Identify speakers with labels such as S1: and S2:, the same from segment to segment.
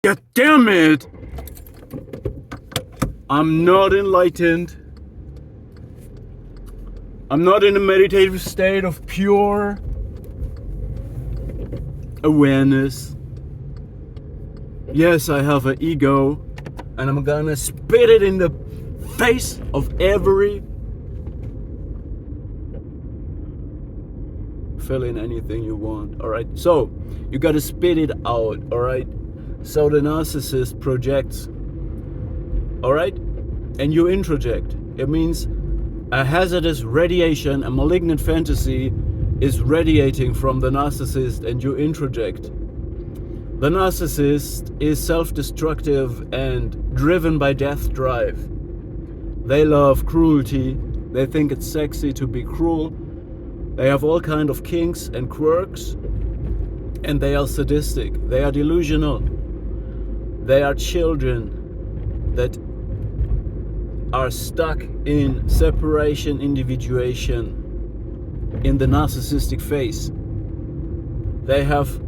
S1: God damn it! I'm not enlightened. I'm not in a meditative state of pure awareness. Yes, I have an ego, and I'm gonna spit it in the face of every... Fill in anything you want, alright? So, you gotta spit it out, alright? So the narcissist projects, alright? And you introject. It means a hazardous radiation, a malignant fantasy is radiating from the narcissist, and you introject. The narcissist is self-destructive and driven by death drive. They love cruelty. They think it's sexy to be cruel. They have all kinds of kinks and quirks, and they are sadistic. They are delusional. They are children that are stuck in separation, individuation, in the narcissistic phase. They have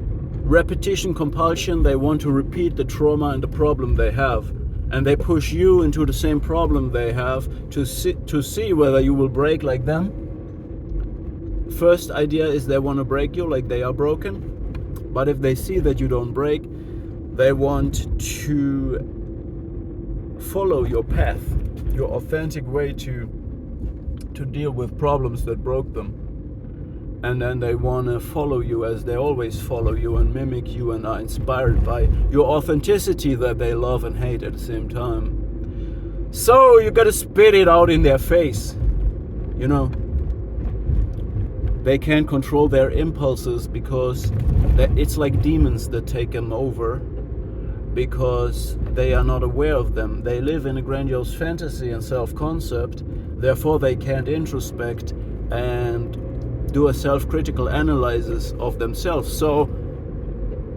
S1: repetition compulsion. They want to repeat the trauma and the problem they have, and they push you into the same problem they have to see whether you will break like them. First idea is they want to break you like they are broken, but if they see that you don't break, they want to follow your path, your authentic way to deal with problems that broke them. And then they want to follow you as they always follow you and mimic you and are inspired by your authenticity that they love and hate at the same time. So you gotta spit it out in their face, you know. They can't control their impulses because it's like demons that take them over, because they are not aware of them. They live in a grandiose fantasy and self-concept, therefore they can't introspect and do a self-critical analysis of themselves. So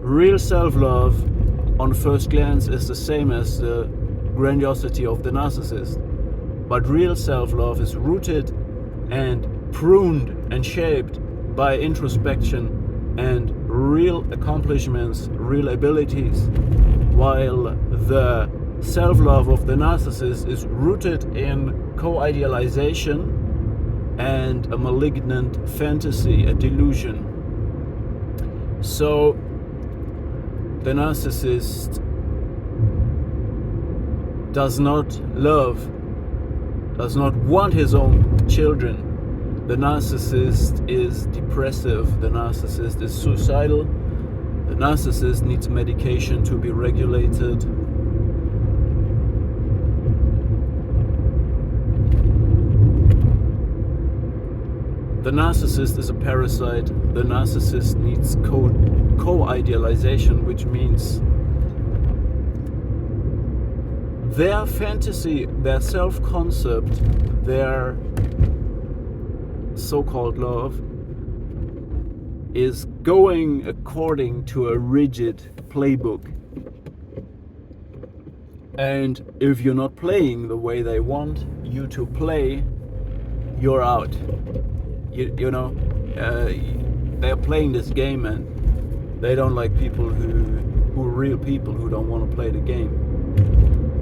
S1: real self-love on first glance is the same as the grandiosity of the narcissist. But real self-love is rooted and pruned and shaped by introspection and real accomplishments, real abilities, while the self-love of the narcissist is rooted in co-idealization and a malignant fantasy, a delusion. So the narcissist does not love, does not want his own children. The narcissist is depressive. The narcissist is suicidal. The narcissist needs medication to be regulated. The narcissist is a parasite. The narcissist needs co-idealization, which means their fantasy, their self-concept, their so-called love is going according to a rigid playbook. And if you're not playing the way they want you to play, you're out. You know, they're playing this game, and they don't like people who are real people who don't want to play the game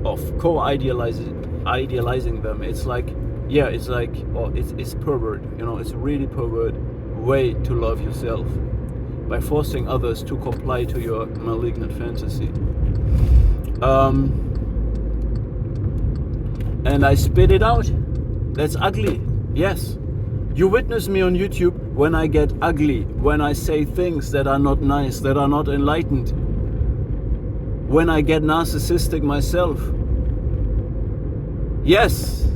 S1: of idealizing them. It's like, yeah, it's like, oh, it's pervert, you know, it's a really pervert way to love yourself, by forcing others to comply to your malignant fantasy. And I spit it out. That's ugly, yes. You witness me on YouTube when I get ugly, when I say things that are not nice, that are not enlightened, when I get narcissistic myself. Yes,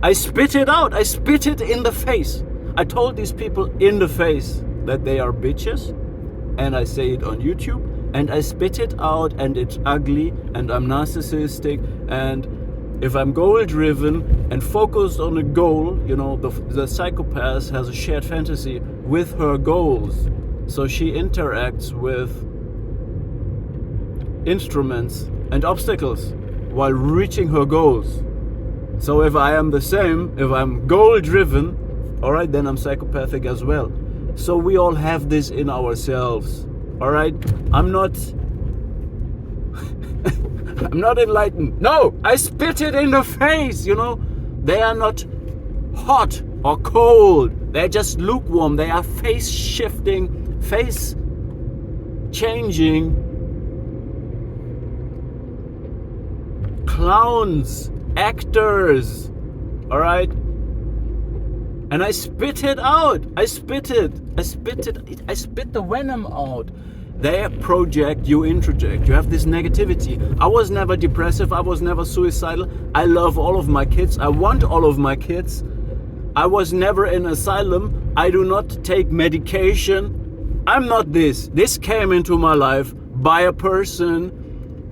S1: I spit it out. I spit it in the face. I told these people in the face that they are bitches, and I say it on YouTube, and I spit it out, and it's ugly, and I'm narcissistic, and if I'm goal-driven and focused on a goal, you know, the psychopath has a shared fantasy with her goals. So she interacts with instruments and obstacles while reaching her goals. So if I am the same, if I'm goal-driven, alright, then I'm psychopathic as well. So we all have this in ourselves, alright? I'm not I'm not enlightened. No, I spit it in the face, you know. They are not hot or cold. They're just lukewarm. They are face shifting, face changing clowns, actors, all right? And I spit it out. I spit the venom out. They project, you introject. You have this negativity. I was never depressive. I was never suicidal. I love all of my kids. I want all of my kids. I was never in asylum. I do not take medication. I'm not this. This came into my life by a person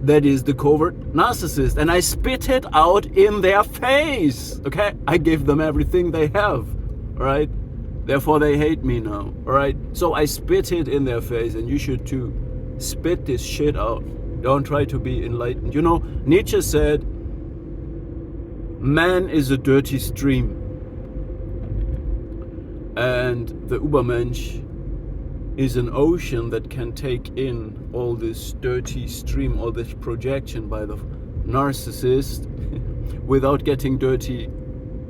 S1: that is the covert narcissist. And I spit it out in their face. Okay? I give them everything they have. All right? Therefore they hate me now. All right? So I spit it in their face, and you should too. Spit this shit out. Don't try to be enlightened. You know, Nietzsche said, man is a dirty stream. And the Übermensch is an ocean that can take in all this dirty stream, all this projection by the narcissist without getting dirty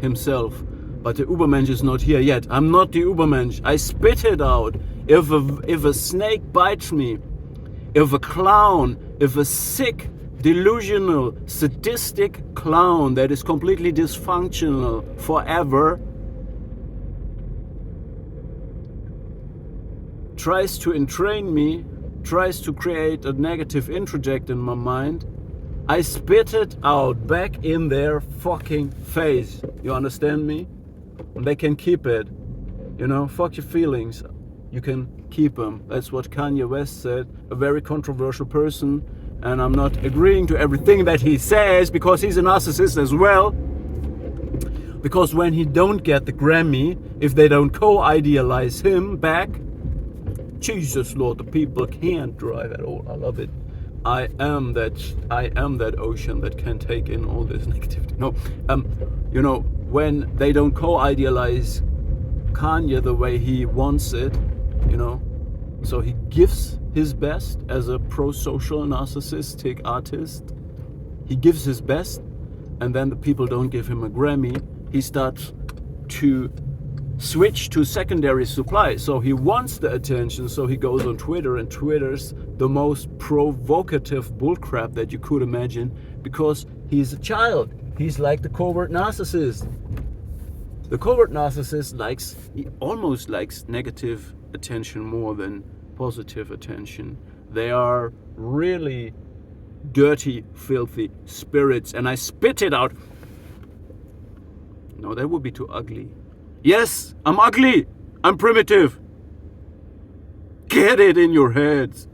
S1: himself. But the Übermensch is not here yet. I'm not the Übermensch. I spit it out. If a snake bites me, if a clown, if a sick, delusional, sadistic clown that is completely dysfunctional forever tries to entrain me, tries to create a negative introject in my mind, I spit it out back in their fucking face. You understand me? And they can keep it. You know, fuck your feelings. You can keep them. That's what Kanye West said, a very controversial person. And I'm not agreeing to everything that he says because he's a narcissist as well. Because when he don't get the Grammy, if they don't co-idealize him back, Jesus Lord, the people can't drive at all. I love it. I am that ocean that can take in all this negativity. No, you know, when they don't co-idealize Kanye the way he wants it, you know, so he gives his best as a pro-social narcissistic artist. He gives his best, and then the people don't give him a Grammy. He starts to switch to secondary supply. So he wants the attention, so he goes on Twitter and twitters the most provocative bullcrap that you could imagine, because he's a child. He's like the covert narcissist. The covert narcissist he almost likes negative attention more than positive attention. They are really dirty, filthy spirits, and I spit it out. No, that would be too ugly. Yes, I'm ugly. I'm primitive. Get it in your heads.